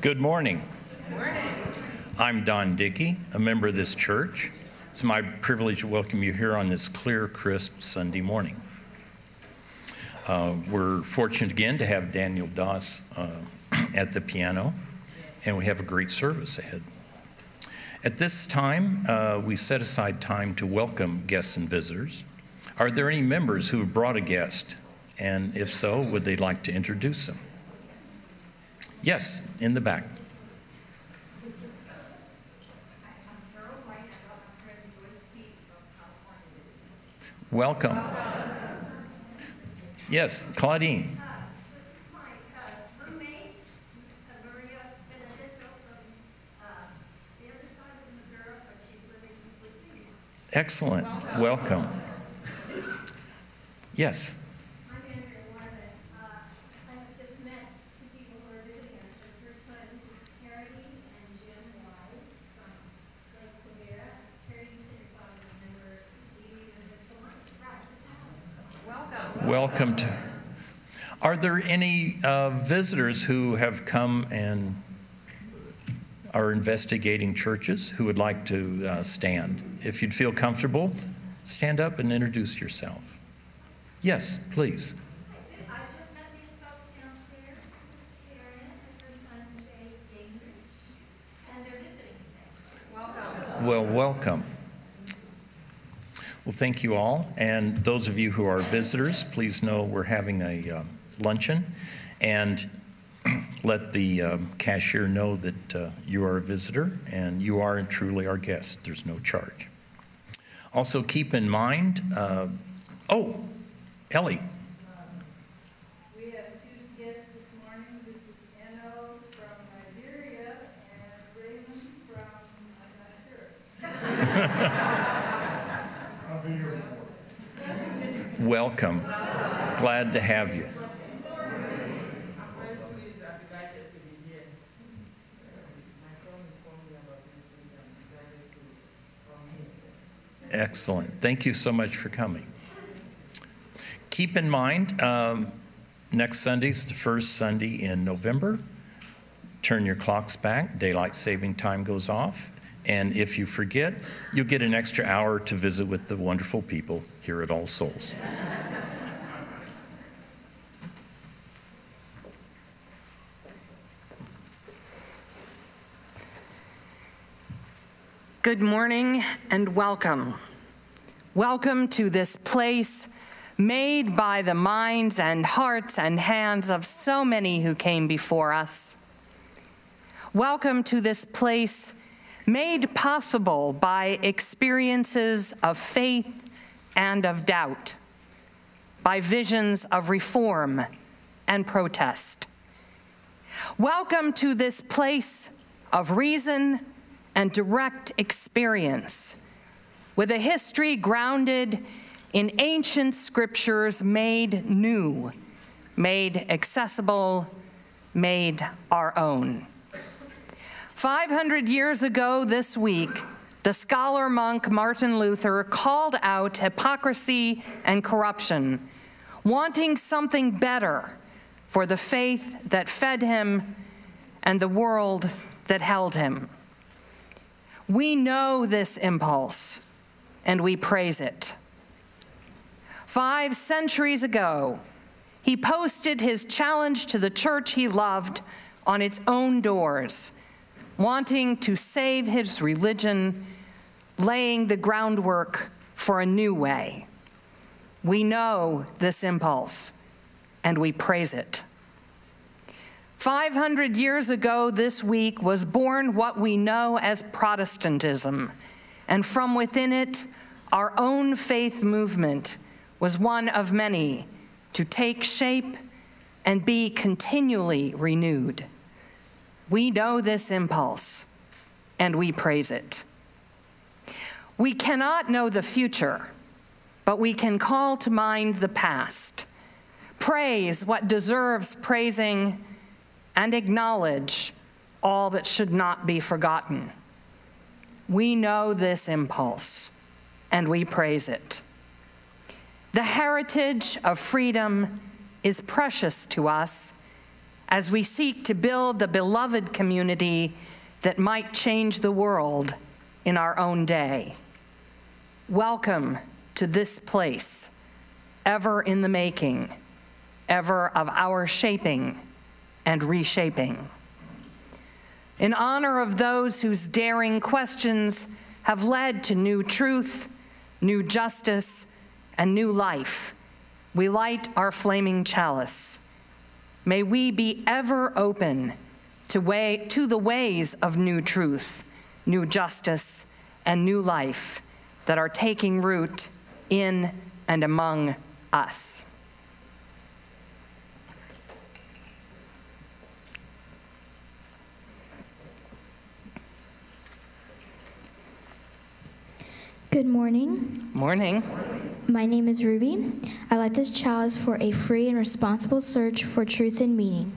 Good morning. Good morning. I'm Don Dickey, a member of this church. It's my privilege to welcome you here on this clear, crisp Sunday morning. We're fortunate again to have Daniel Doss at the piano, and we have a great service ahead. At this time, we set aside time to welcome guests and visitors. Are there any members who have brought a guest? And if so, would they like to introduce them? Yes, in the back. Welcome. Yes, Claudine. Excellent. Welcome. Yes. Welcome to. Are there any visitors who have come and our investigating churches who would like to stand. If you'd feel comfortable, stand up and introduce yourself. Yes, please. I just met these folks downstairs. This is Karen and her son Jay Gingrich, and they're visiting today. Welcome. Well, welcome. Well, thank you all. And those of you who are visitors, please know we're having a luncheon. And let the cashier know that you are a visitor and you are truly our guest. There's no charge. Also, keep in mind, oh, Ellie. We have two guests this morning. This is Eno from Nigeria and Raymond from, I'm not sure. I'll be here. Welcome. Glad to have you. Excellent. Thank you so much for coming. Keep in mind, next Sunday is the first Sunday in November. Turn your clocks back. Daylight saving time goes off. And if you forget, you'll get an extra hour to visit with the wonderful people here at All Souls. Good morning and welcome. Welcome to this place made by the minds and hearts and hands of so many who came before us. Welcome to this place made possible by experiences of faith and of doubt, by visions of reform and protest. Welcome to this place of reason and direct experience, with a history grounded in ancient scriptures made new, made accessible, made our own. 500 years ago this week, the scholar monk Martin Luther called out hypocrisy and corruption, wanting something better for the faith that fed him and the world that held him. We know this impulse, and we praise it. 5 centuries ago, he posted his challenge to the church he loved on its own doors, wanting to save his religion, laying the groundwork for a new way. We know this impulse, and we praise it. 500 years ago this week was born what we know as Protestantism, and from within it, our own faith movement was one of many to take shape and be continually renewed. We know this impulse, and we praise it. We cannot know the future, but we can call to mind the past, praise what deserves praising, and acknowledge all that should not be forgotten. We know this impulse, and we praise it. The heritage of freedom is precious to us as we seek to build the beloved community that might change the world in our own day. Welcome to this place, ever in the making, ever of our shaping and reshaping. In honor of those whose daring questions have led to new truth, new justice, and new life, we light our flaming chalice. May we be ever open to the ways of new truth, new justice, and new life that are taking root in and among us. Good morning. Morning. My name is Ruby. I light this chalice for a free and responsible search for truth and meaning.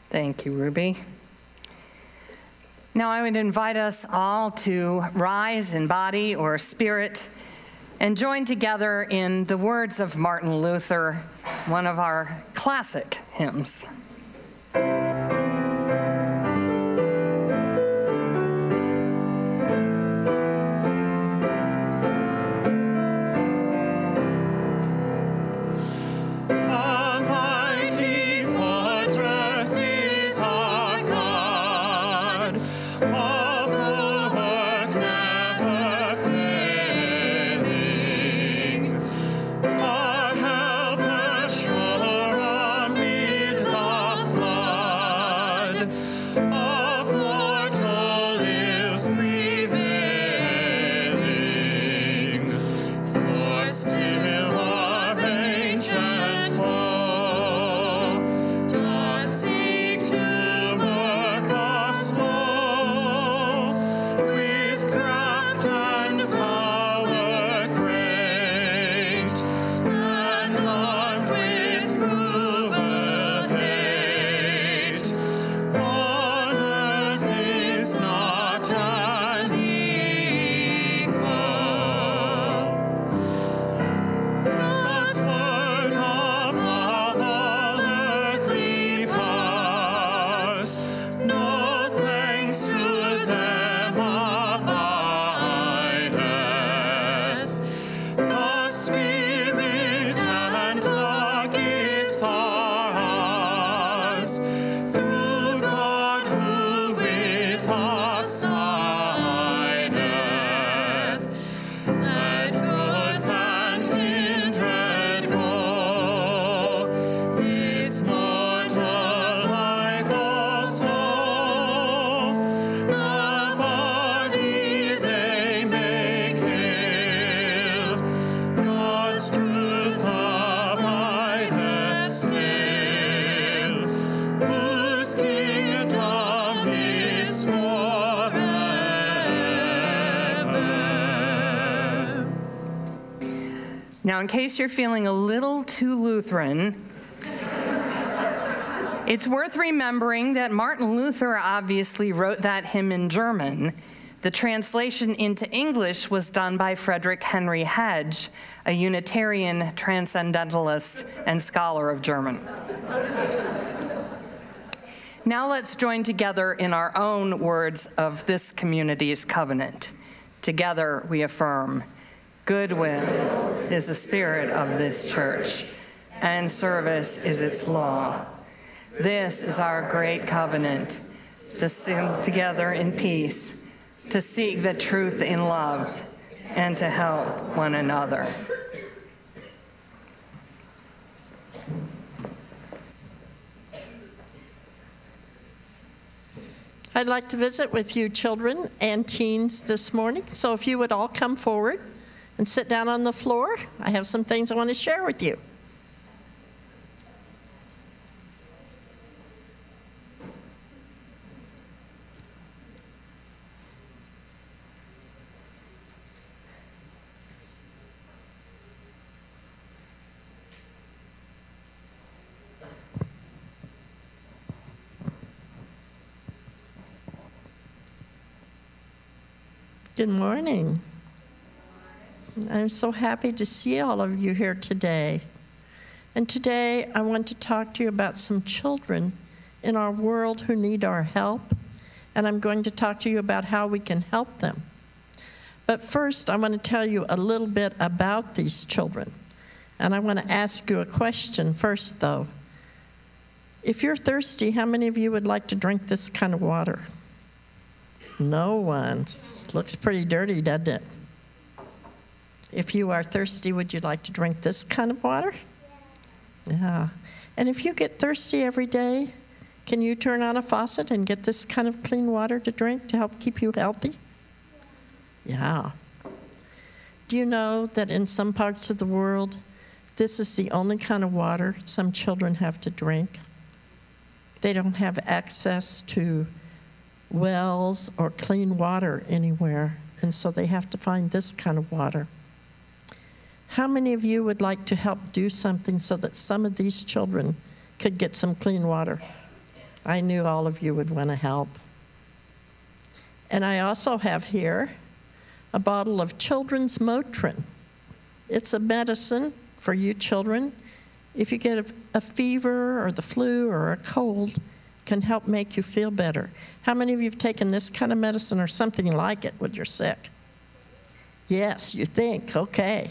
Thank you, Ruby. Now I would invite us all to rise in body or spirit and join together in the words of Martin Luther, one of our classic hymns. Now, in case you're feeling a little too Lutheran, it's worth remembering that Martin Luther obviously wrote that hymn in German. The translation into English was done by Frederick Henry Hedge, a Unitarian transcendentalist and scholar of German. Now let's join together in our own words of this community's covenant. Together we affirm, goodwill is the spirit of this church, and service is its law. This is our great covenant, to sing together in peace, to seek the truth in love, and to help one another. I'd like to visit with you children and teens this morning, so if you would all come forward and sit down on the floor, I have some things I want to share with you. Good morning. I'm so happy to see all of you here today. And today I want to talk to you about some children in our world who need our help. And I'm going to talk to you about how we can help them. But first, I want to tell you a little bit about these children. And I want to ask you a question first, though. If you're thirsty, how many of you would like to drink this kind of water? No one. Looks pretty dirty, doesn't it? If you are thirsty, would you like to drink this kind of water? Yeah. And if you get thirsty every day, can you turn on a faucet and get this kind of clean water to drink to help keep you healthy? Yeah. Do you know that in some parts of the world, this is the only kind of water some children have to drink? They don't have access to wells or clean water anywhere, and so they have to find this kind of water. How many of you would like to help do something so that some of these children could get some clean water? I knew all of you would want to help. And I also have here a bottle of children's Motrin. It's a medicine for you children. If you get a fever or the flu or a cold, can help make you feel better. How many of you have taken this kind of medicine or something like it when you're sick? Yes, you think, okay.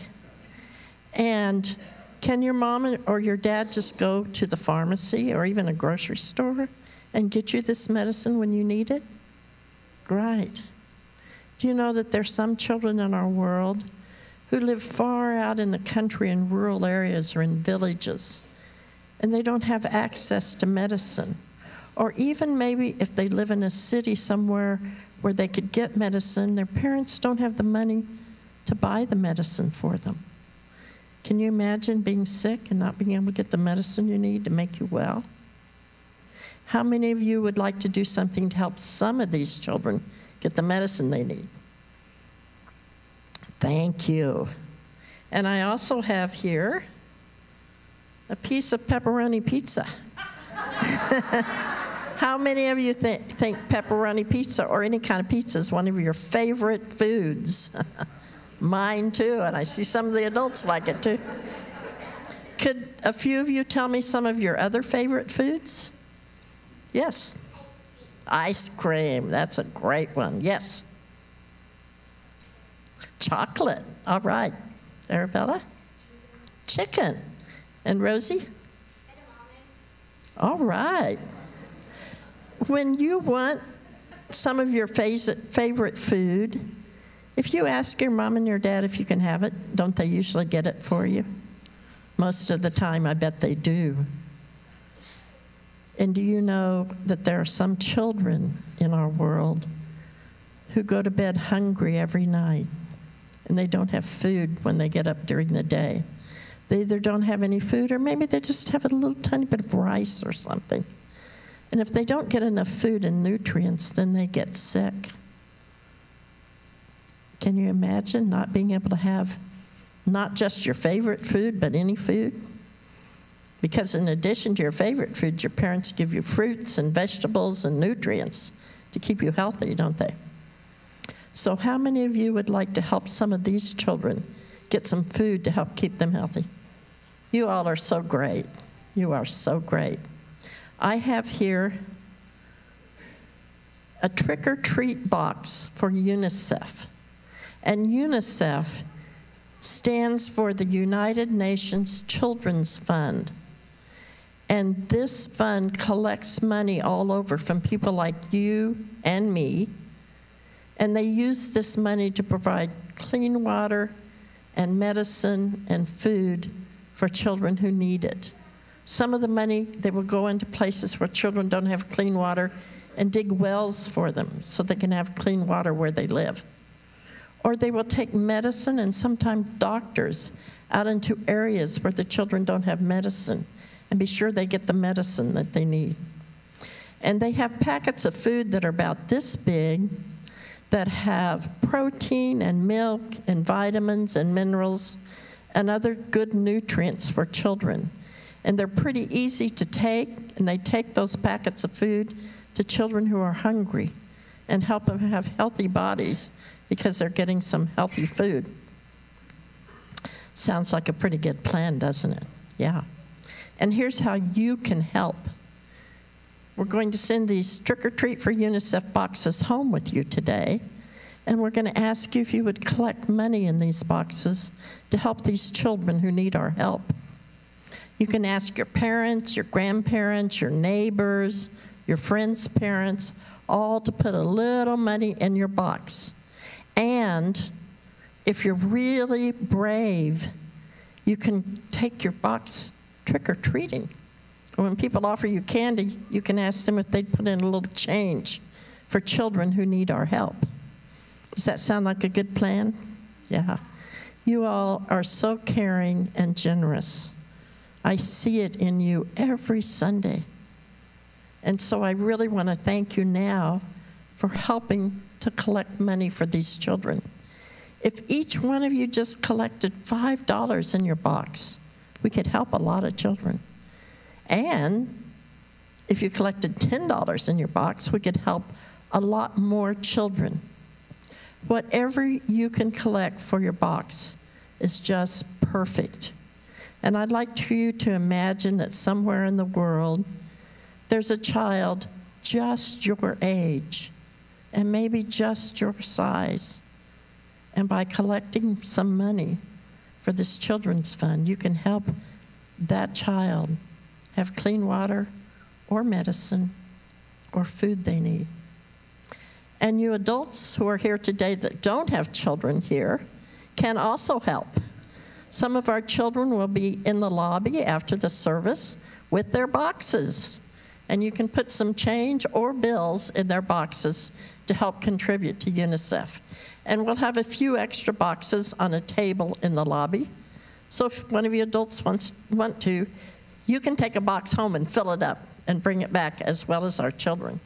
And can your mom or your dad just go to the pharmacy or even a grocery store and get you this medicine when you need it? Right. Do you know that there's some children in our world who live far out in the country in rural areas or in villages, and they don't have access to medicine? Or even maybe if they live in a city somewhere where they could get medicine, their parents don't have the money to buy the medicine for them. Can you imagine being sick and not being able to get the medicine you need to make you well? How many of you would like to do something to help some of these children get the medicine they need? Thank you. And I also have here a piece of pepperoni pizza. How many of you think pepperoni pizza or any kind of pizza is one of your favorite foods? Mine too, and I see some of the adults like it too. Could a few of you tell me some of your other favorite foods? Yes. Ice cream, that's a great one, yes. Chocolate, all right. Arabella? Chicken. And Rosie? All right. When you want some of your favorite food, if you ask your mom and your dad if you can have it, don't they usually get it for you? Most of the time, I bet they do. And do you know that there are some children in our world who go to bed hungry every night, and they don't have food when they get up during the day? They either don't have any food, or maybe they just have a little tiny bit of rice or something. And if they don't get enough food and nutrients, then they get sick. Can you imagine not being able to have not just your favorite food, but any food? Because in addition to your favorite food, your parents give you fruits and vegetables and nutrients to keep you healthy, don't they? So how many of you would like to help some of these children get some food to help keep them healthy? You all are so great. You are so great. I have here a trick-or-treat box for UNICEF. And UNICEF stands for the United Nations Children's Fund. And this fund collects money all over from people like you and me. And they use this money to provide clean water and medicine and food for children who need it. Some of the money, they will go into places where children don't have clean water and dig wells for them so they can have clean water where they live. Or they will take medicine and sometimes doctors out into areas where the children don't have medicine and be sure they get the medicine that they need. And they have packets of food that are about this big that have protein and milk and vitamins and minerals and other good nutrients for children. And they're pretty easy to take, and they take those packets of food to children who are hungry and help them have healthy bodies because they're getting some healthy food. Sounds like a pretty good plan, doesn't it? Yeah. And here's how you can help. We're going to send these trick-or-treat for UNICEF boxes home with you today, and we're going to ask you if you would collect money in these boxes to help these children who need our help. You can ask your parents, your grandparents, your neighbors, your friends' parents, all to put a little money in your box. And if you're really brave, you can take your box trick-or-treating. When people offer you candy, you can ask them if they'd put in a little change for children who need our help. Does that sound like a good plan? Yeah. You all are so caring and generous. I see it in you every Sunday. And so I really want to thank you now for helping to collect money for these children. If each one of you just collected $5 in your box, we could help a lot of children. And if you collected $10 in your box, we could help a lot more children. Whatever you can collect for your box, is just perfect. And I'd like you to imagine that somewhere in the world, there's a child just your age and maybe just your size. And by collecting some money for this children's fund, you can help that child have clean water or medicine or food they need. And you adults who are here today that don't have children here can also help. Some of our children will be in the lobby after the service with their boxes. And you can put some change or bills in their boxes to help contribute to UNICEF. And we'll have a few extra boxes on a table in the lobby. So if one of you adults want to, you can take a box home and fill it up and bring it back, as well as our children.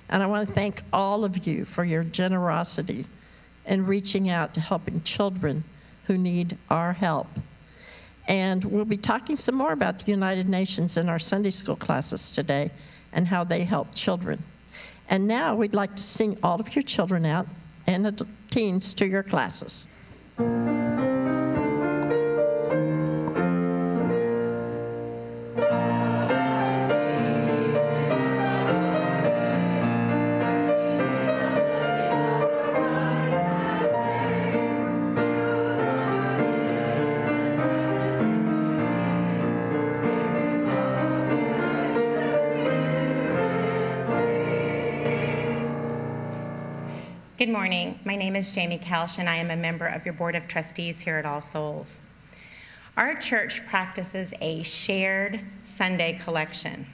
And I want to thank all of you for your generosity in reaching out to helping children who need our help. And we'll be talking some more about the United Nations in our Sunday school classes today and how they help children. And now we'd like to sing all of your children out and the teens to your classes. Good morning. My name is Jamie Kelsch, and I am a member of your Board of Trustees here at All Souls. Our church practices a shared Sunday collection.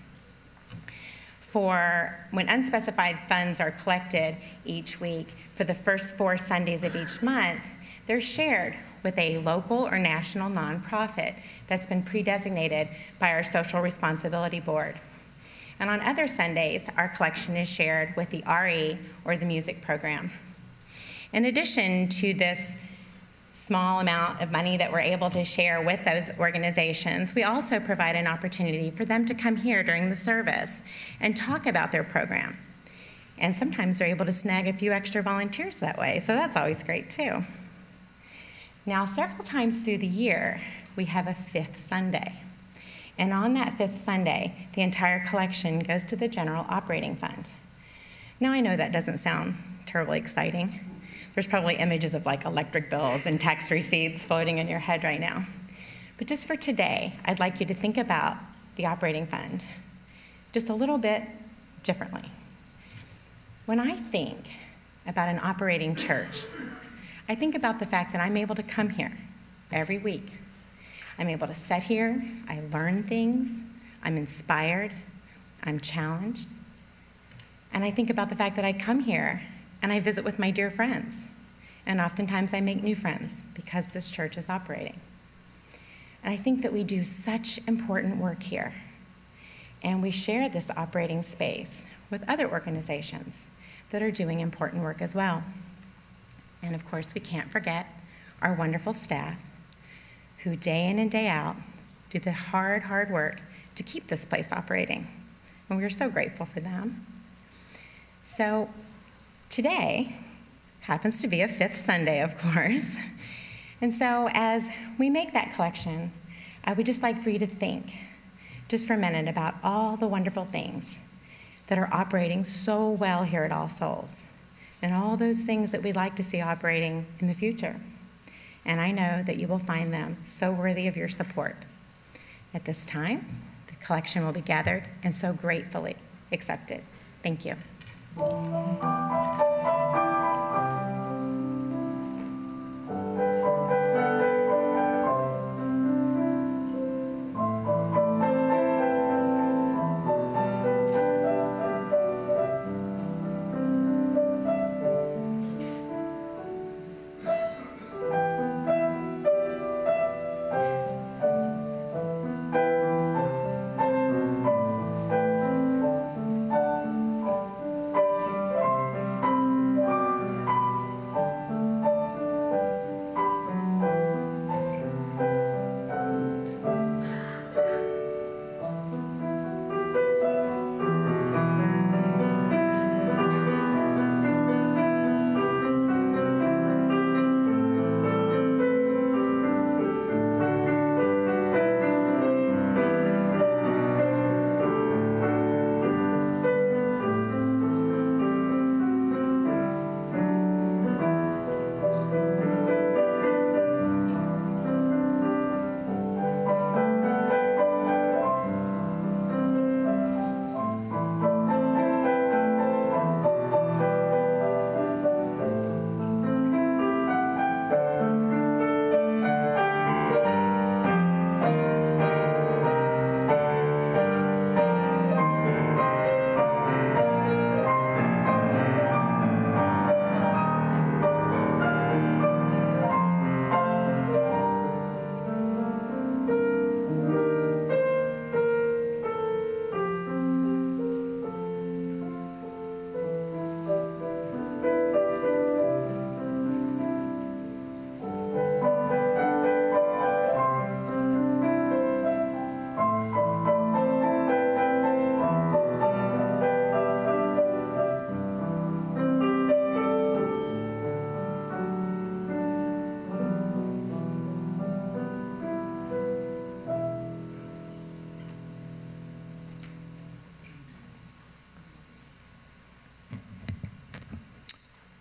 For when unspecified funds are collected each week, for the first 4 Sundays of each month, they're shared with a local or national nonprofit that's been pre-designated by our Social Responsibility Board. And on other Sundays, our collection is shared with the RE, or the music program. In addition to this small amount of money that we're able to share with those organizations, we also provide an opportunity for them to come here during the service and talk about their program. And sometimes they're able to snag a few extra volunteers that way, so that's always great too. Now, several times through the year, we have a 5th Sunday. And on that 5th Sunday, the entire collection goes to the General Operating Fund. Now, I know that doesn't sound terribly exciting. There's probably images of like electric bills and tax receipts floating in your head right now. But just for today, I'd like you to think about the operating fund just a little bit differently. When I think about an operating church, I think about the fact that I'm able to come here every week. I'm able to sit here, I learn things, I'm inspired, I'm challenged. And I think about the fact that I come here and I visit with my dear friends. And oftentimes I make new friends because this church is operating. And I think that we do such important work here. And we share this operating space with other organizations that are doing important work as well. And of course, we can't forget our wonderful staff, who day in and day out do the hard, hard work to keep this place operating. And we are so grateful for them. So today happens to be a 5th Sunday, of course. And so as we make that collection, I would just like for you to think just for a minute about all the wonderful things that are operating so well here at All Souls, and all those things that we'd like to see operating in the future. And I know that you will find them so worthy of your support. At this time, the collection will be gathered and so gratefully accepted. Thank you.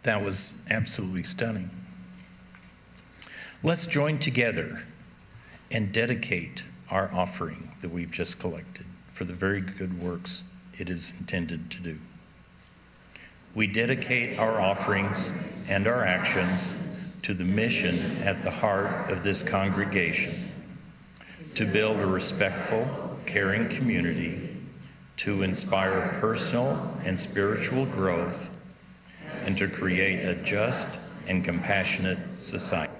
That was absolutely stunning. Let's join together and dedicate our offering that we've just collected for the very good works it is intended to do. We dedicate our offerings and our actions to the mission at the heart of this congregation, to build a respectful, caring community, to inspire personal and spiritual growth, and to create a just and compassionate society.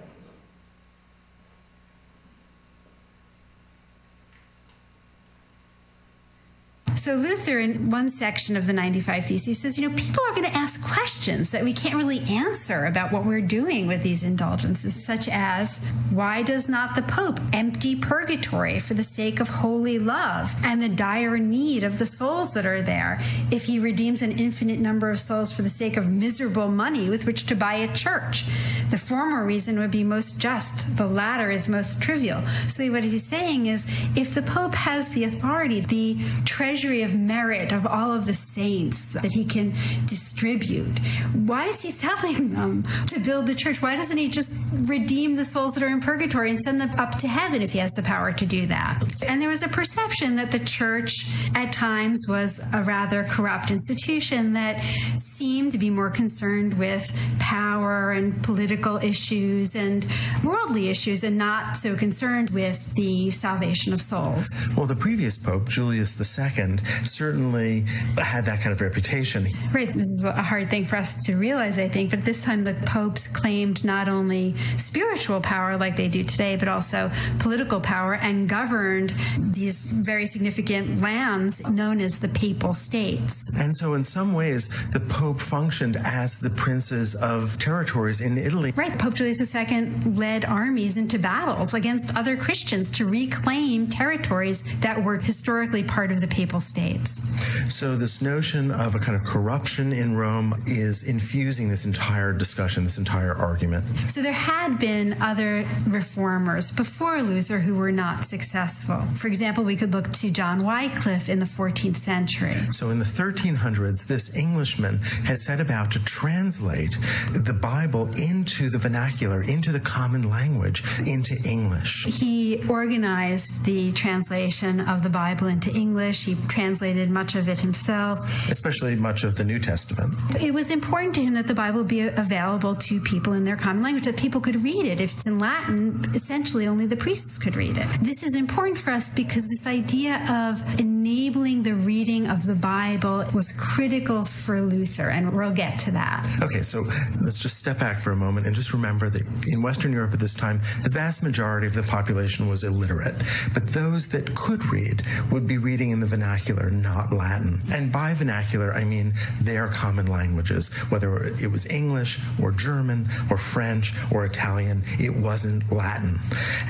So Luther, in one section of the 95 Theses, says, people are going to ask questions that we can't really answer about what we're doing with these indulgences, such as, why does not the Pope empty purgatory for the sake of holy love and the dire need of the souls that are there, if he redeems an infinite number of souls for the sake of miserable money with which to buy a church? The former reason would be most just, the latter is most trivial. So what he's saying is, if the Pope has the authority, the treasury of merit of all of the saints that he can distribute, why is he selling them to build the church? Why doesn't he just redeem the souls that are in purgatory and send them up to heaven if he has the power to do that? And there was a perception that the church at times was a rather corrupt institution that seemed to be more concerned with power and political issues and worldly issues and not so concerned with the salvation of souls. Well, the previous Pope, Julius II, certainly had that kind of reputation. Right. This is a hard thing for us to realize, I think, but this time the popes claimed not only spiritual power like they do today, but also political power, and governed these very significant lands known as the Papal States. And so in some ways, the Pope functioned as the princes of territories in Italy. Right. Pope Julius II led armies into battles against other Christians to reclaim territories that were historically part of the Papal States. So this notion of a kind of corruption in Rome is infusing this entire discussion, this entire argument. So there had been other reformers before Luther who were not successful. For example, we could look to John Wycliffe in the 14th century. So in the 1300s, this Englishman had set about to translate the Bible into the vernacular, into the common language, into English. He organized the translation of the Bible into English. He translated much of it himself. Especially much of the New Testament. It was important to him that the Bible be available to people in their common language, that people could read it. If it's in Latin, essentially only the priests could read it. This is important for us because this idea of enabling the reading of the Bible was critical for Luther, and we'll get to that. Okay, so let's just step back for a moment and just remember that in Western Europe at this time, the vast majority of the population was illiterate, but those that could read would be reading in the vernacular, not Latin. And by vernacular, I mean their common languages, whether it was English or German or French or Italian, it wasn't Latin.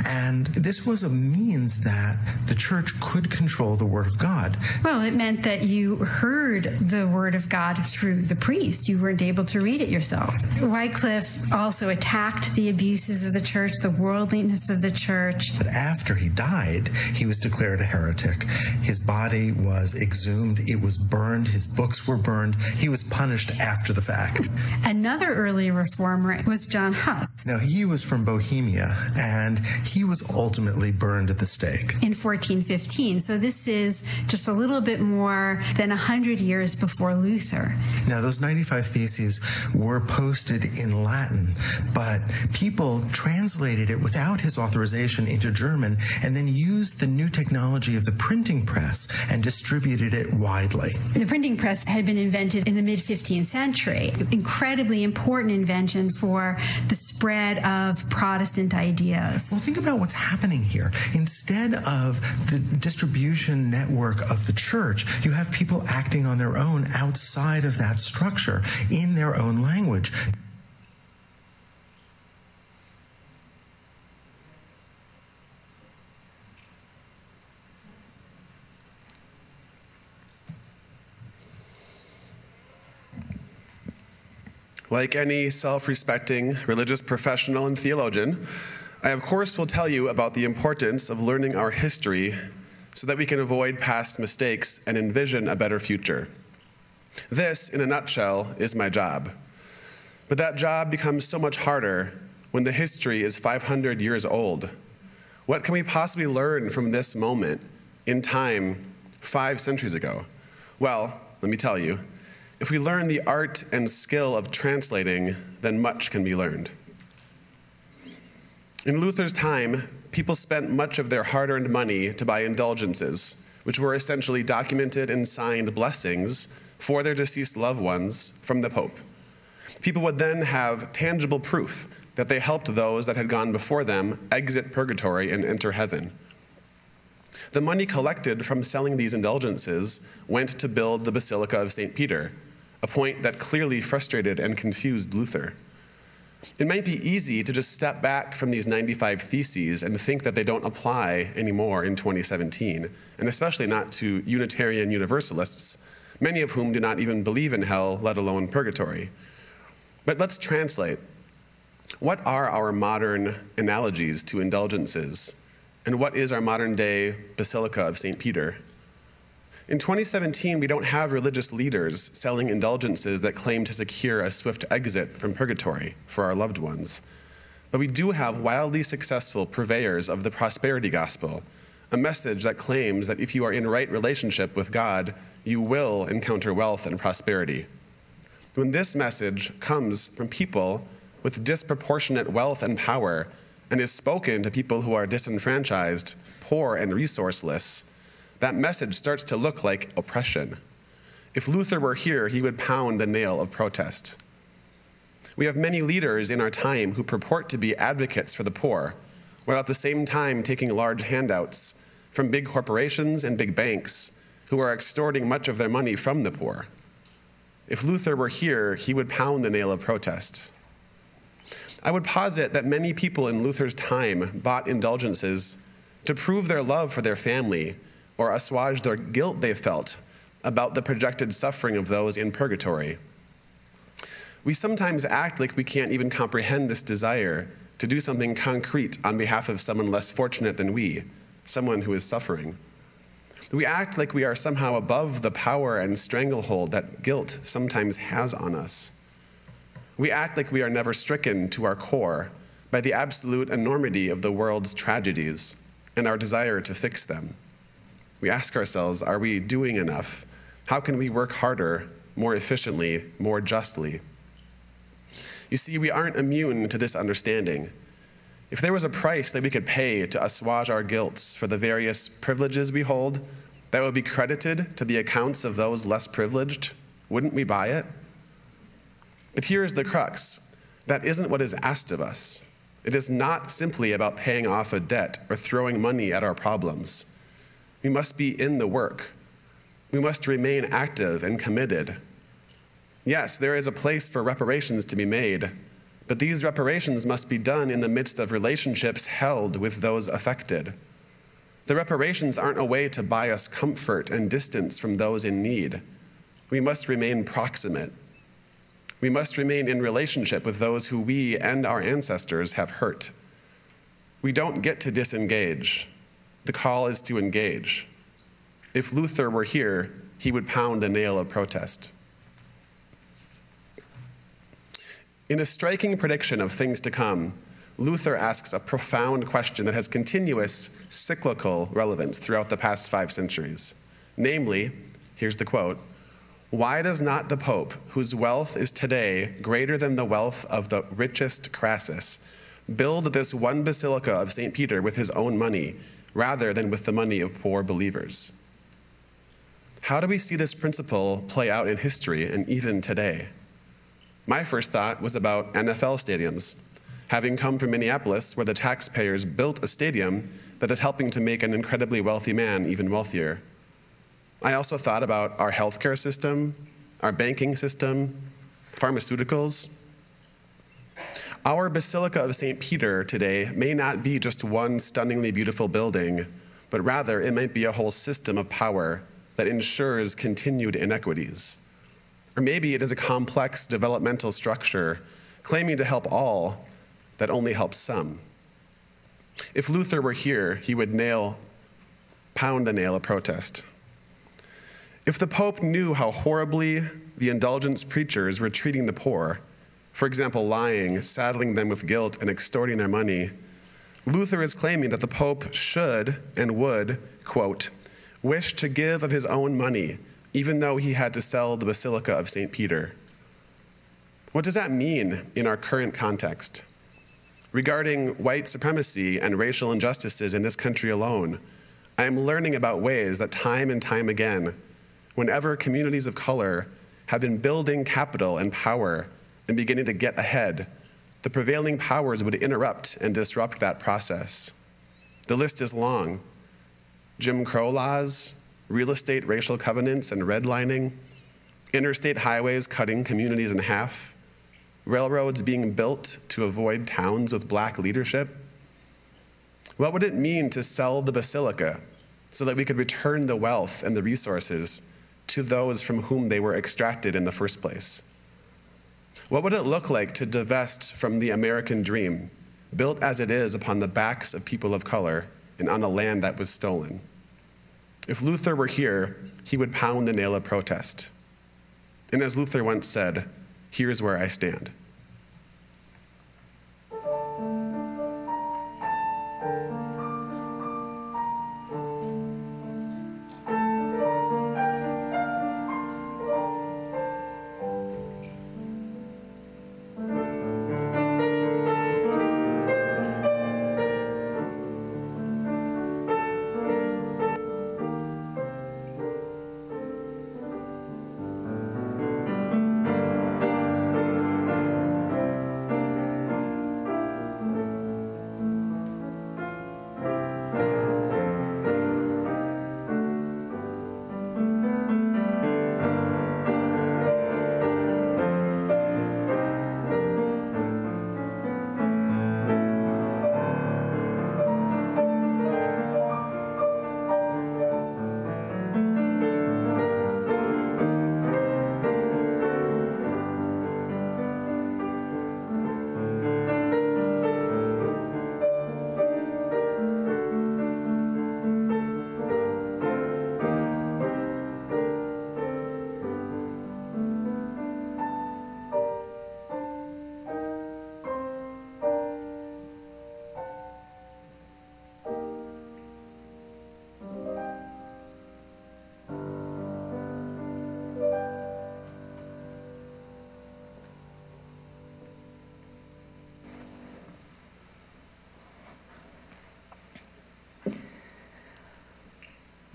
And this was a means that the church could control the Word of God. Well, it meant that you heard the Word of God through the priest. You weren't able to read it yourself. Wycliffe also attacked the abuses of the church, the worldliness of the church. But after he died, he was declared a heretic. His body was exhumed. It was burned. His books were burned. He was punished after the fact. Another early reformer was John Huss. Now, he was from Bohemia, and he was ultimately burned at the stake. In 1415. So this is just a little bit more than 100 years before Luther. Now, those 95 Theses were posted in Latin, but people translated it without his authorization into German and then used the new technology of the printing press and distributed it widely. The printing press had been invented in the mid-15th century. Incredibly important invention for the spread of Protestant ideas. Well, think about what's happening here. Instead of the distribution network of the church, you have people acting on their own outside of that structure in their own language. Like any self-respecting religious professional and theologian, I of course will tell you about the importance of learning our history so that we can avoid past mistakes and envision a better future. This, in a nutshell, is my job. But that job becomes so much harder when the history is 500 years old. What can we possibly learn from this moment in time 5 centuries ago? Well, let me tell you, if we learn the art and skill of translating, then much can be learned. In Luther's time, people spent much of their hard-earned money to buy indulgences, which were essentially documented and signed blessings for their deceased loved ones from the Pope. People would then have tangible proof that they helped those that had gone before them exit purgatory and enter heaven. The money collected from selling these indulgences went to build the Basilica of St. Peter, a point that clearly frustrated and confused Luther. It might be easy to just step back from these 95 theses and think that they don't apply anymore in 2017, and especially not to Unitarian Universalists, many of whom do not even believe in hell, let alone purgatory. But let's translate. What are our modern analogies to indulgences? And what is our modern day Basilica of St. Peter? In 2017, we don't have religious leaders selling indulgences that claim to secure a swift exit from purgatory for our loved ones. But we do have wildly successful purveyors of the prosperity gospel, a message that claims that if you are in right relationship with God, you will encounter wealth and prosperity. When this message comes from people with disproportionate wealth and power and is spoken to people who are disenfranchised, poor, and resourceless, that message starts to look like oppression. If Luther were here, he would pound the nail of protest. We have many leaders in our time who purport to be advocates for the poor, while at the same time taking large handouts from big corporations and big banks who are extorting much of their money from the poor. If Luther were here, he would pound the nail of protest. I would posit that many people in Luther's time bought indulgences to prove their love for their family or assuage their guilt they felt about the projected suffering of those in purgatory. We sometimes act like we can't even comprehend this desire to do something concrete on behalf of someone less fortunate than we, someone who is suffering. We act like we are somehow above the power and stranglehold that guilt sometimes has on us. We act like we are never stricken to our core by the absolute enormity of the world's tragedies and our desire to fix them. We ask ourselves, are we doing enough? How can we work harder, more efficiently, more justly? You see, we aren't immune to this understanding. If there was a price that we could pay to assuage our guilts for the various privileges we hold that would be credited to the accounts of those less privileged, wouldn't we buy it? But here is the crux. That isn't what is asked of us. It is not simply about paying off a debt or throwing money at our problems. We must be in the work. We must remain active and committed. Yes, there is a place for reparations to be made, but these reparations must be done in the midst of relationships held with those affected. The reparations aren't a way to buy us comfort and distance from those in need. We must remain proximate. We must remain in relationship with those who we and our ancestors have hurt. We don't get to disengage. The call is to engage. If Luther were here, he would pound the nail of protest. In a striking prediction of things to come, Luther asks a profound question that has continuous cyclical relevance throughout the past 5 centuries. Namely, here's the quote, "Why does not the Pope, whose wealth is today greater than the wealth of the richest Crassus, build this one basilica of St. Peter with his own money, rather than with the money of poor believers?" How do we see this principle play out in history and even today? My first thought was about NFL stadiums, having come from Minneapolis, where the taxpayers built a stadium that is helping to make an incredibly wealthy man even wealthier. I also thought about our healthcare system, our banking system, pharmaceuticals. Our Basilica of St. Peter today may not be just one stunningly beautiful building, but rather it might be a whole system of power that ensures continued inequities. Or maybe it is a complex developmental structure claiming to help all that only helps some. If Luther were here, he would pound the nail of protest. If the Pope knew how horribly the indulgence preachers were treating the poor, for example, lying, saddling them with guilt, and extorting their money, Luther is claiming that the Pope should and would, quote, wish to give of his own money, even though he had to sell the Basilica of St. Peter. What does that mean in our current context? Regarding white supremacy and racial injustices in this country alone, I am learning about ways that time and time again, whenever communities of color have been building capital and power and beginning to get ahead, the prevailing powers would interrupt and disrupt that process. The list is long. Jim Crow laws, real estate racial covenants and redlining, interstate highways cutting communities in half, railroads being built to avoid towns with black leadership. What would it mean to sell the Basilica so that we could return the wealth and the resources to those from whom they were extracted in the first place? What would it look like to divest from the American dream, built as it is upon the backs of people of color and on a land that was stolen? If Luther were here, he would pound the nail of protest. And as Luther once said, "Here's where I stand."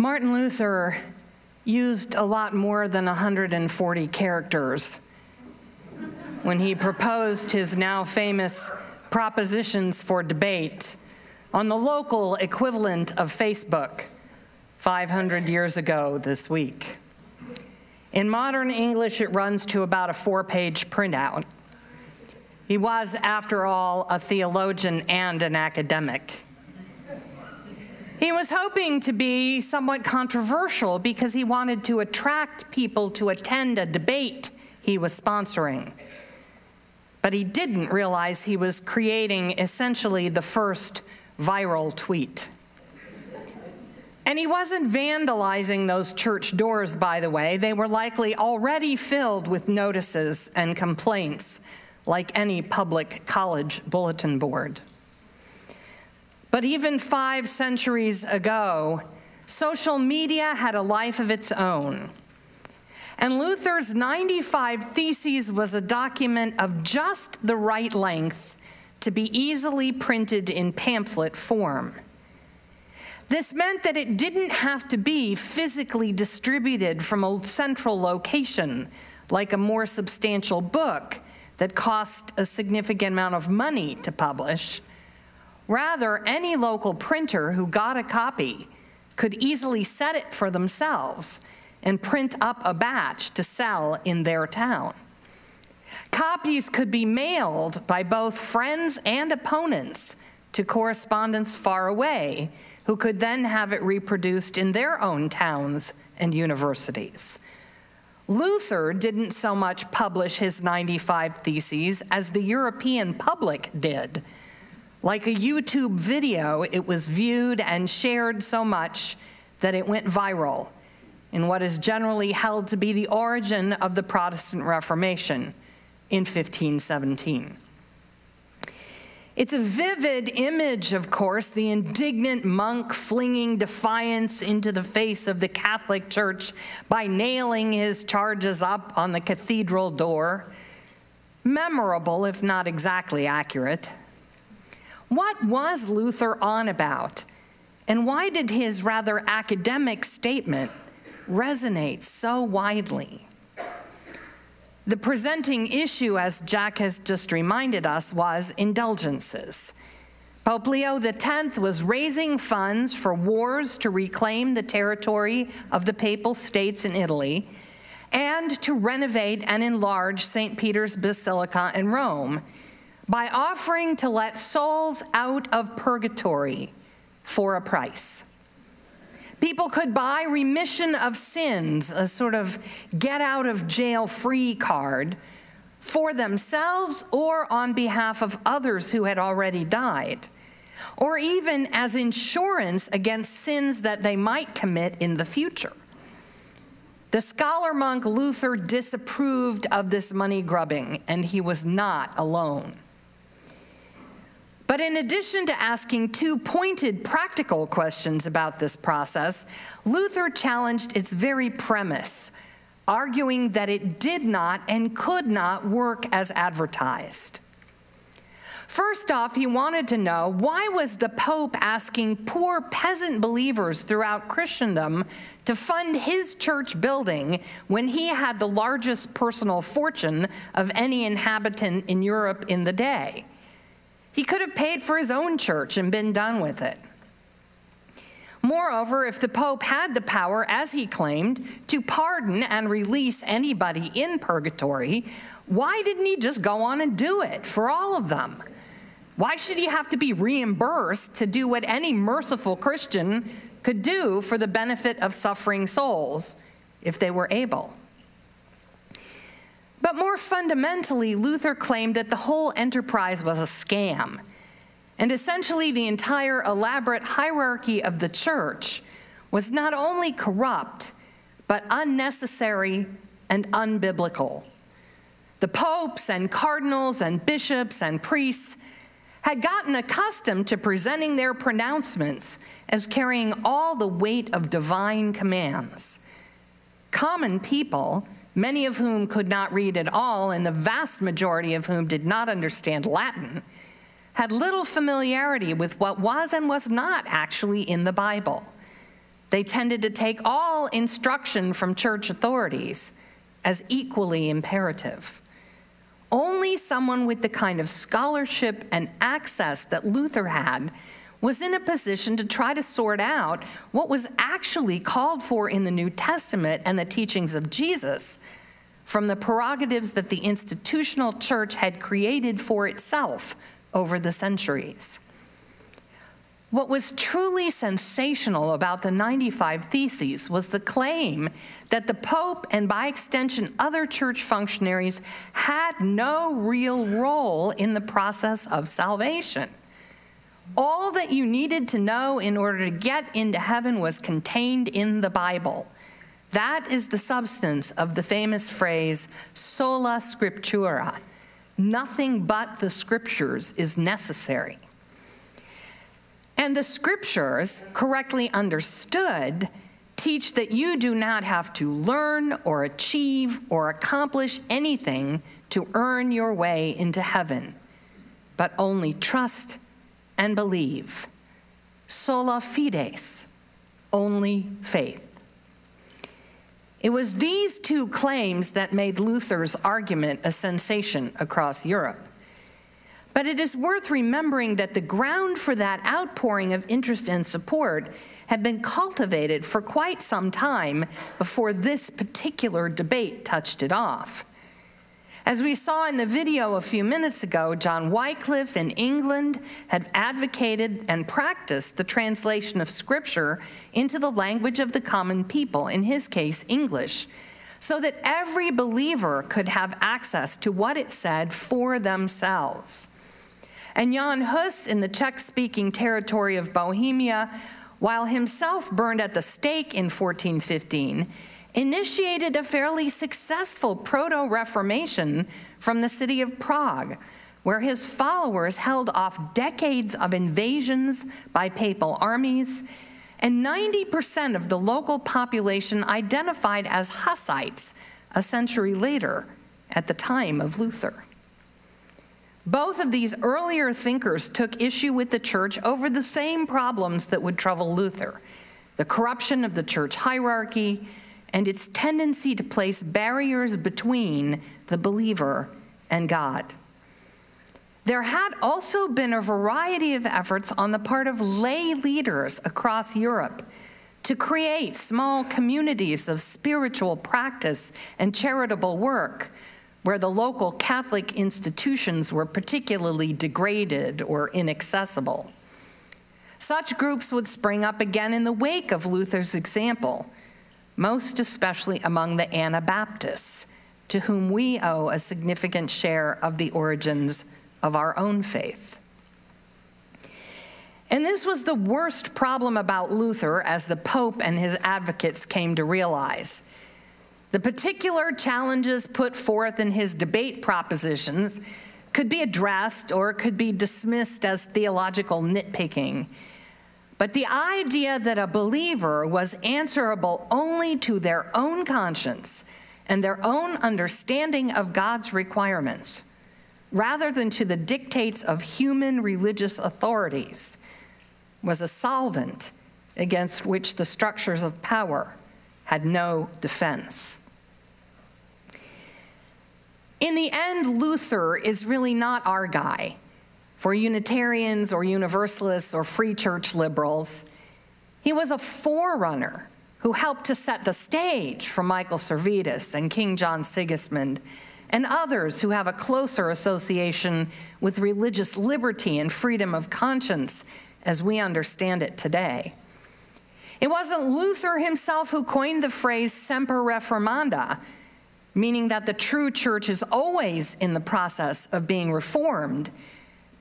Martin Luther used a lot more than 140 characters when he proposed his now famous propositions for debate on the local equivalent of Facebook 500 years ago this week. In modern English, it runs to about a 4-page printout. He was, after all, a theologian and an academic. He was hoping to be somewhat controversial because he wanted to attract people to attend a debate he was sponsoring. But he didn't realize he was creating essentially the first viral tweet. And he wasn't vandalizing those church doors, by the way. They were likely already filled with notices and complaints, like any public college bulletin board. But even 5 centuries ago, social media had a life of its own. And Luther's 95 Theses was a document of just the right length to be easily printed in pamphlet form. This meant that it didn't have to be physically distributed from a central location, like a more substantial book that cost a significant amount of money to publish. Rather, any local printer who got a copy could easily set it for themselves and print up a batch to sell in their town. Copies could be mailed by both friends and opponents to correspondents far away, who could then have it reproduced in their own towns and universities. Luther didn't so much publish his 95 Theses as the European public did. Like a YouTube video, it was viewed and shared so much that it went viral in what is generally held to be the origin of the Protestant Reformation, in 1517. It's a vivid image, of course, the indignant monk flinging defiance into the face of the Catholic Church by nailing his charges up on the cathedral door. Memorable, if not exactly accurate. What was Luther on about? And why did his rather academic statement resonate so widely? The presenting issue, as Jack has just reminded us, was indulgences. Pope Leo X was raising funds for wars to reclaim the territory of the Papal States in Italy and to renovate and enlarge St. Peter's Basilica in Rome by offering to let souls out of purgatory for a price. People could buy remission of sins, a sort of get-out-of-jail-free card, for themselves or on behalf of others who had already died, or even as insurance against sins that they might commit in the future. The scholar monk Luther disapproved of this money grubbing, and he was not alone. But in addition to asking two pointed practical questions about this process, Luther challenged its very premise, arguing that it did not and could not work as advertised. First off, he wanted to know, why was the Pope asking poor peasant believers throughout Christendom to fund his church building when he had the largest personal fortune of any inhabitant in Europe in the day? He could have paid for his own church and been done with it. Moreover, if the Pope had the power, as he claimed, to pardon and release anybody in purgatory, why didn't he just go on and do it for all of them? Why should he have to be reimbursed to do what any merciful Christian could do for the benefit of suffering souls if they were able? But more fundamentally, Luther claimed that the whole enterprise was a scam, and essentially the entire elaborate hierarchy of the church was not only corrupt, but unnecessary and unbiblical. The popes and cardinals and bishops and priests had gotten accustomed to presenting their pronouncements as carrying all the weight of divine commands. Common people, many of whom could not read at all, and the vast majority of whom did not understand Latin, had little familiarity with what was and was not actually in the Bible. They tended to take all instruction from church authorities as equally imperative. Only someone with the kind of scholarship and access that Luther had was in a position to try to sort out what was actually called for in the New Testament and the teachings of Jesus from the prerogatives that the institutional church had created for itself over the centuries. What was truly sensational about the 95 Theses was the claim that the Pope, and by extension other church functionaries, had no real role in the process of salvation. All that you needed to know in order to get into heaven was contained in the Bible. That is the substance of the famous phrase, sola scriptura. Nothing but the scriptures is necessary. And the scriptures, correctly understood, teach that you do not have to learn or achieve or accomplish anything to earn your way into heaven, but only trust and believe. Sola fides, only faith. It was these two claims that made Luther's argument a sensation across Europe. But it is worth remembering that the ground for that outpouring of interest and support had been cultivated for quite some time before this particular debate touched it off. As we saw in the video a few minutes ago, John Wycliffe in England had advocated and practiced the translation of Scripture into the language of the common people, in his case, English, so that every believer could have access to what it said for themselves. And Jan Hus, in the Czech-speaking territory of Bohemia, while himself burned at the stake in 1415, initiated a fairly successful proto-Reformation from the city of Prague, where his followers held off decades of invasions by papal armies, and 90% of the local population identified as Hussites a century later, at the time of Luther. Both of these earlier thinkers took issue with the church over the same problems that would trouble Luther: the corruption of the church hierarchy and its tendency to place barriers between the believer and God. There had also been a variety of efforts on the part of lay leaders across Europe to create small communities of spiritual practice and charitable work where the local Catholic institutions were particularly degraded or inaccessible. Such groups would spring up again in the wake of Luther's example, most especially among the Anabaptists, to whom we owe a significant share of the origins of our own faith. And this was the worst problem about Luther, as the Pope and his advocates came to realize. The particular challenges put forth in his debate propositions could be addressed or could be dismissed as theological nitpicking. But the idea that a believer was answerable only to their own conscience and their own understanding of God's requirements, rather than to the dictates of human religious authorities, was a solvent against which the structures of power had no defense. In the end, Luther is really not our guy for Unitarians or Universalists or free church liberals. He was a forerunner who helped to set the stage for Michael Servetus and King John Sigismund and others who have a closer association with religious liberty and freedom of conscience as we understand it today. It wasn't Luther himself who coined the phrase Semper Reformanda, meaning that the true church is always in the process of being reformed,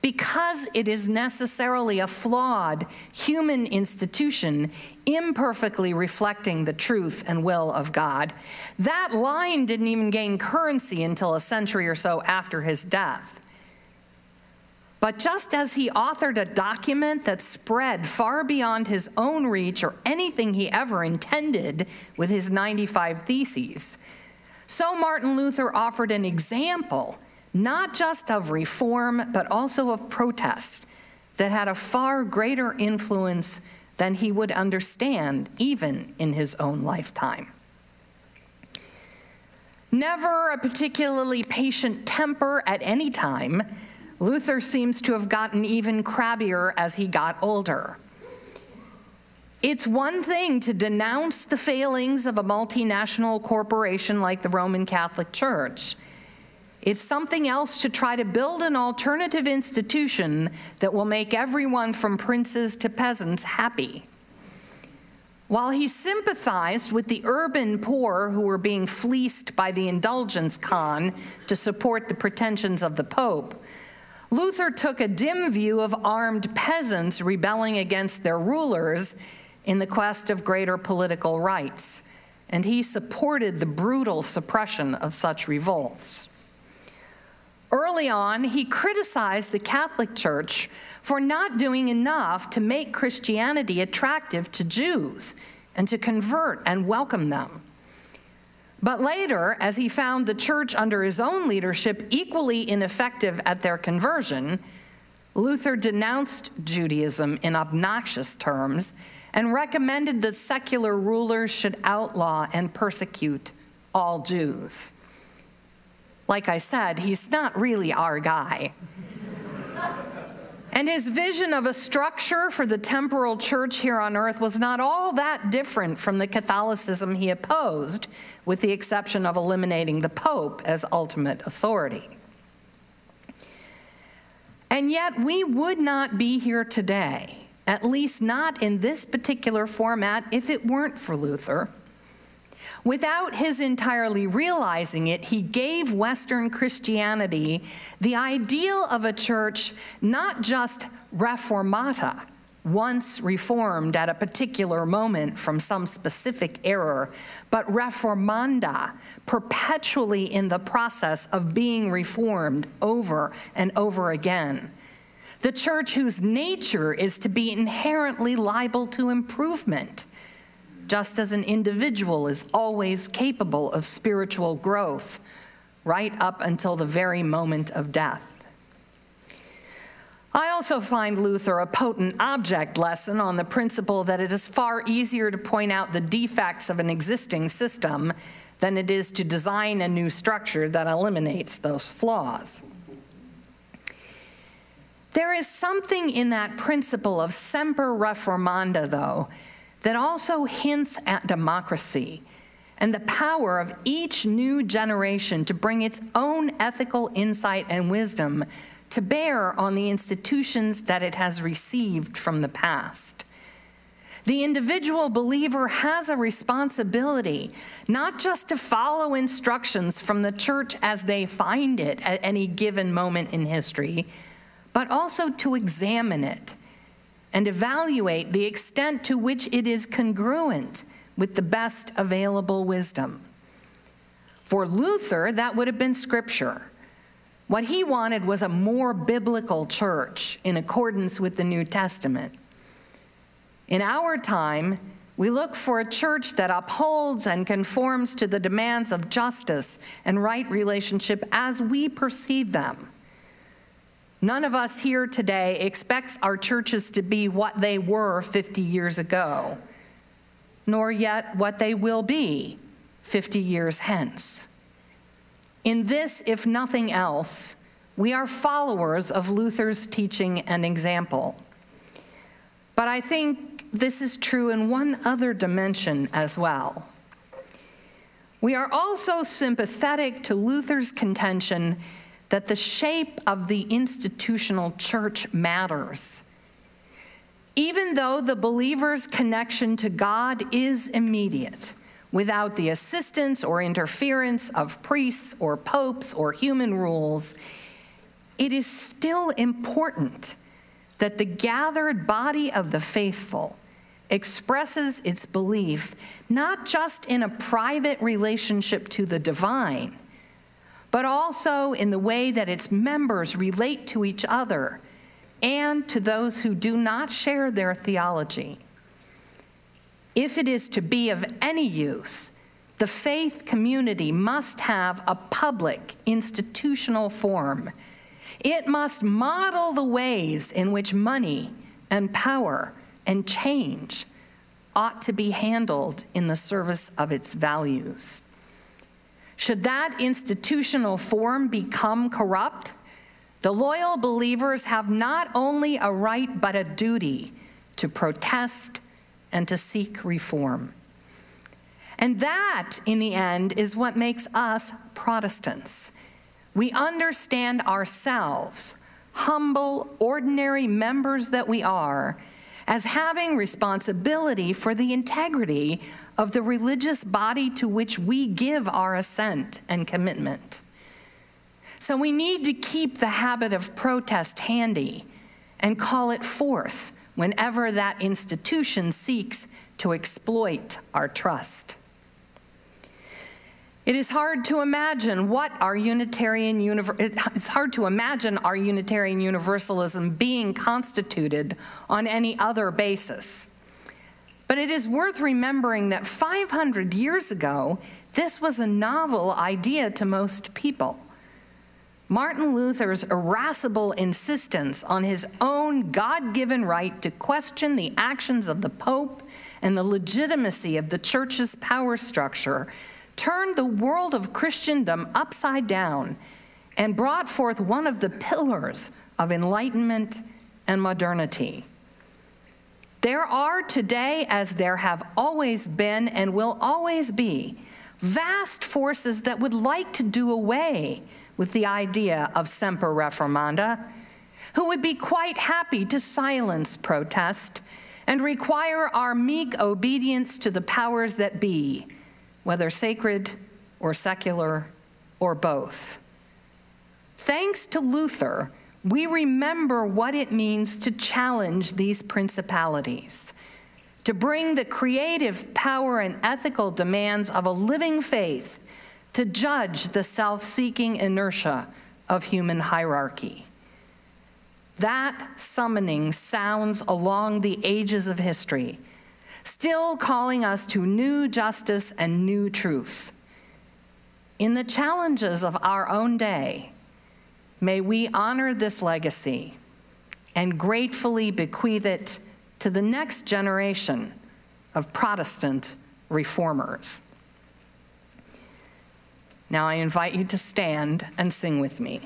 because it is necessarily a flawed human institution imperfectly reflecting the truth and will of God. That line didn't even gain currency until a century or so after his death. But just as he authored a document that spread far beyond his own reach or anything he ever intended with his 95 Theses, so Martin Luther offered an example, not just of reform, but also of protest, that had a far greater influence than he would understand, even in his own lifetime. Never a particularly patient temper at any time, Luther seems to have gotten even crabbier as he got older. It's one thing to denounce the failings of a multinational corporation like the Roman Catholic Church. It's something else to try to build an alternative institution that will make everyone from princes to peasants happy. While he sympathized with the urban poor who were being fleeced by the indulgence con to support the pretensions of the Pope, Luther took a dim view of armed peasants rebelling against their rulers in the quest of greater political rights, and he supported the brutal suppression of such revolts. Early on, he criticized the Catholic Church for not doing enough to make Christianity attractive to Jews and to convert and welcome them. But later, as he found the church under his own leadership equally ineffective at their conversion, Luther denounced Judaism in obnoxious terms and recommended that secular rulers should outlaw and persecute all Jews. Like I said, he's not really our guy. And his vision of a structure for the temporal church here on earth was not all that different from the Catholicism he opposed, with the exception of eliminating the Pope as ultimate authority. And yet we would not be here today, at least not in this particular format, if it weren't for Luther. Without his entirely realizing it, he gave Western Christianity the ideal of a church not just reformata, once reformed at a particular moment from some specific error, but Reformanda, perpetually in the process of being reformed over and over again. The church whose nature is to be inherently liable to improvement, just as an individual is always capable of spiritual growth, right up until the very moment of death. I also find Luther a potent object lesson on the principle that it is far easier to point out the defects of an existing system than it is to design a new structure that eliminates those flaws. There is something in that principle of Semper Reformanda, though, that also hints at democracy and the power of each new generation to bring its own ethical insight and wisdom to bear on the institutions that it has received from the past. The individual believer has a responsibility not just to follow instructions from the church as they find it at any given moment in history, but also to examine it and evaluate the extent to which it is congruent with the best available wisdom. For Luther, that would have been Scripture. What he wanted was a more biblical church in accordance with the New Testament. In our time, we look for a church that upholds and conforms to the demands of justice and right relationship as we perceive them. None of us here today expects our churches to be what they were 50 years ago, nor yet what they will be 50 years hence. In this, if nothing else, we are followers of Luther's teaching and example. But I think this is true in one other dimension as well. We are also sympathetic to Luther's contention that the shape of the institutional church matters. Even though the believer's connection to God is immediate, without the assistance or interference of priests or popes or human rules, it is still important that the gathered body of the faithful expresses its belief not just in a private relationship to the divine, but also in the way that its members relate to each other and to those who do not share their theology. If it is to be of any use, the faith community must have a public institutional form. It must model the ways in which money and power and change ought to be handled in the service of its values. Should that institutional form become corrupt, the loyal believers have not only a right but a duty to protest and to seek reform. And that, in the end, is what makes us Protestants. We understand ourselves, humble, ordinary members that we are, as having responsibility for the integrity of the religious body to which we give our assent and commitment. So we need to keep the habit of protest handy and call it forth whenever that institution seeks to exploit our trust. It is hard to imagine our Unitarian Universalism being constituted on any other basis. But it is worth remembering that 500 years ago, this was a novel idea to most people. Martin Luther's irascible insistence on his own God-given right to question the actions of the Pope and the legitimacy of the Church's power structure turned the world of Christendom upside down and brought forth one of the pillars of enlightenment and modernity. There are today, as there have always been and will always be, vast forces that would like to do away with the idea of Semper Reformanda, who would be quite happy to silence protest and require our meek obedience to the powers that be, whether sacred or secular or both. Thanks to Luther, we remember what it means to challenge these principalities, to bring the creative power and ethical demands of a living faith to judge the self-seeking inertia of human hierarchy. That summoning sounds along the ages of history, still calling us to new justice and new truth. In the challenges of our own day, may we honor this legacy and gratefully bequeath it to the next generation of Protestant reformers. Now I invite you to stand and sing with me.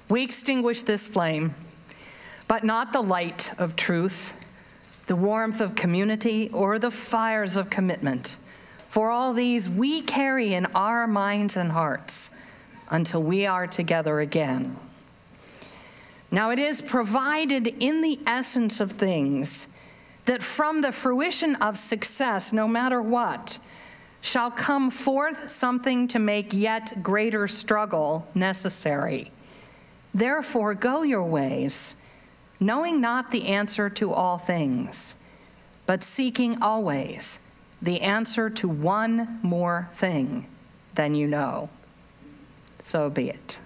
We extinguish this flame, but not the light of truth, the warmth of community, or the fires of commitment. For all these we carry in our minds and hearts until we are together again. Now it is provided in the essence of things that from the fruition of success, no matter what, shall come forth something to make yet greater struggle necessary. Therefore, go your ways, knowing not the answer to all things, but seeking always the answer to one more thing than you know. So be it.